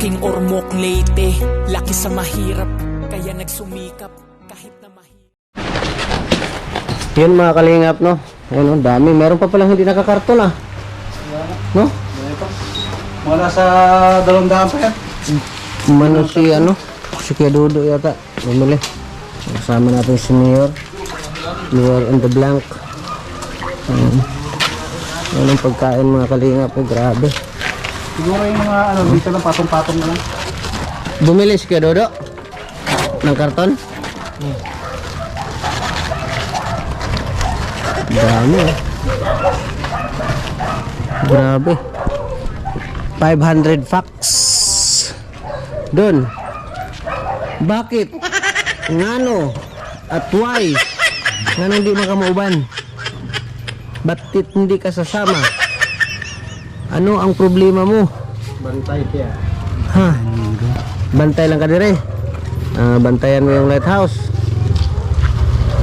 Laking ormok Leyte, laki sa mahirap, kaya nagsumikap kahit na mahirap. Yun mga kalingap, no? Ayun, ang dami. Meron pa palang hindi nakakarton, ah. No? Mga nasa 200 pa yan. Mano si, ano? Si Kuya Dodo yata. Bumili. Kasama natin si Mayor. Mayor in the blank. Yan ang pagkain mga kalingap. Eh, grabe. Siguro yung mga ano, dito lang patong-patong na lang. Bumili si Kuya Dodo ng karton. Dami, eh. Grabe. 500 facts. Doon. Bakit? Ngano? At why? Ngano hindi makamauban? Ba't hindi ka sasama? Ano ang problema mo? Bantay kaya. Ha? Bantay lang ka dire. Bantayan mo yung lighthouse.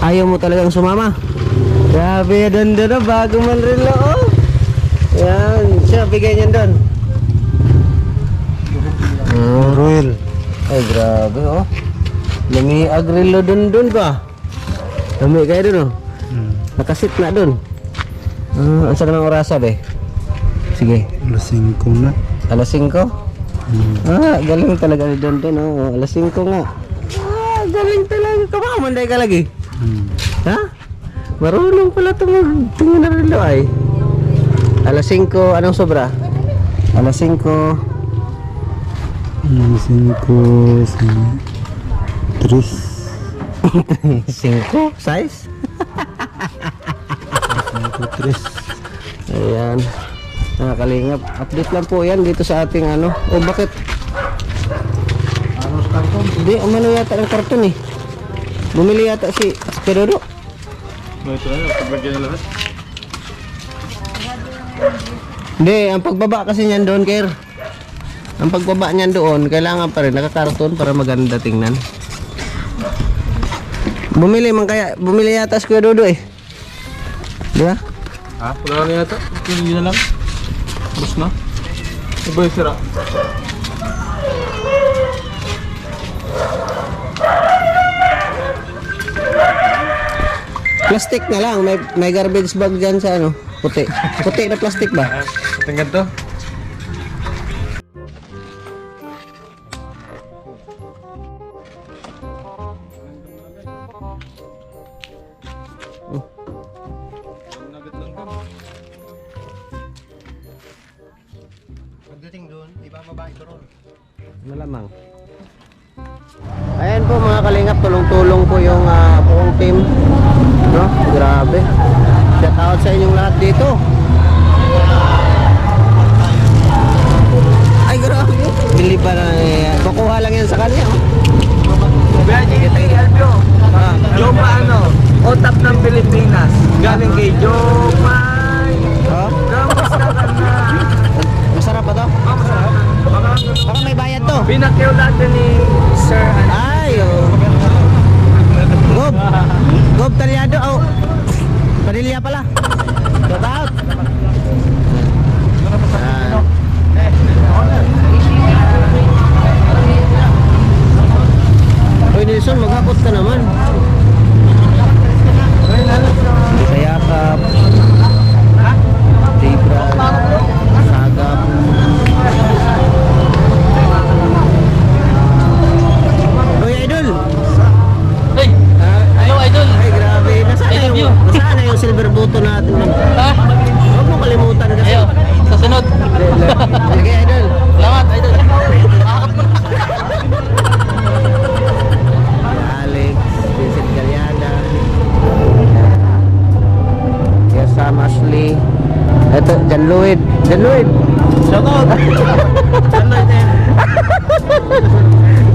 Ayaw mo talagang sumama. Grabe, doon na bago man rin lo. Oh. Yan, siya bigay niyan doon. Royal. Ay, grabe, oh. Lami agrilo doon ba? Lami kayo doon, oh. Nakasit na doon. Ang saan ng orasa, be? Sige. Alas 5 na. Alas 5? Galing talaga ni Don, oh. Alas 5 nga. Galing talaga. Kamamanday ka lagi. Ha? Marunong pala tingin na rin ay. Alas 5, anong sobra? Alas 5. 5 size? 3. Ayan. Nakakalingap. Update lang po yan dito sa ating ano. O bakit? Ano sa karton? Hindi, umano yata ng karton eh. Bumili yata si Pedodo. Ito na, paglagyan na lahat. Hindi, ang pagbaba kasi niyan doon, Ker. Ang pagbaba niyan doon, kailangan pa rin nakakarton para maganda tingnan. Bumili yata si Kuya Dodo eh. Di ba? Ha? Wala na yata? Hindi na lang. Bus na? Iba yung sira. Plastic na lang, may garbage bag dyan sa ano, puti. Puti na plastic ba? Tingnan to. Pagdating doon, ibababa ito ron. Malamang. Ayan po mga kalingap, tulong-tulong po yung buong team. No? Grabe. Shout out sa inyong lahat dito. Ay, grabe. Bili pa na kukuha lang yan sa kanya. Yung ano, otap ng Pilipinas, galing kay Jomay. Oh? Kamusta ka na? Masarap ba to? Masarap. Baka may bayad to. Pinakyaw natin ni Sir Ay, oh. Gob Talyado. Oh. Padilya pala. Shout out. Hoy Nelson, maghapot ka naman. Hindi kayakap. Tibra. Sagap. Hoy Idol. Hey! Hello, Idol! Ay grabe. Nasaan na yung silver button natin? Ha? Huwag mo kalimutan kasi. Ayo, sa sunod. Sige Idol. Salamat, Idol. Alex, Vincent Galyana, Sam Ashley, eto, Jan Lloyd. Shout out!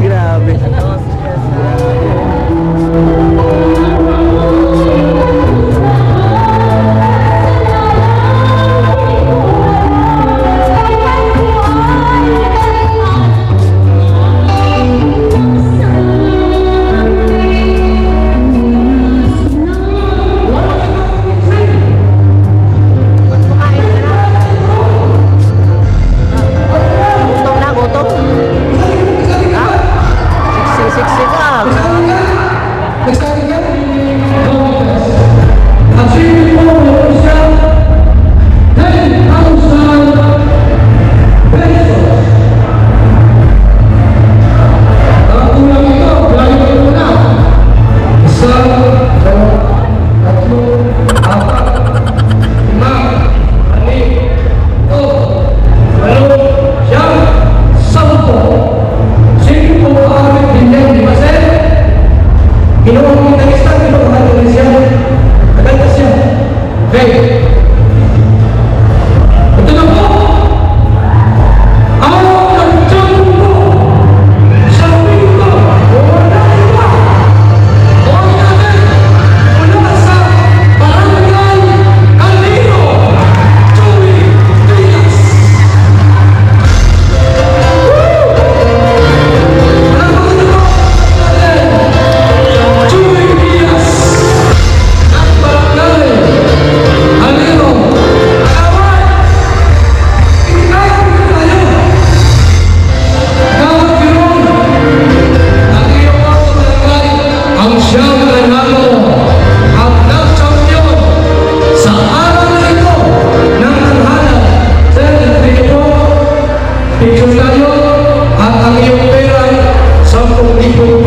Grabe. Gutom na, gutom. Picture tayo at ang iyong pera ay 10,000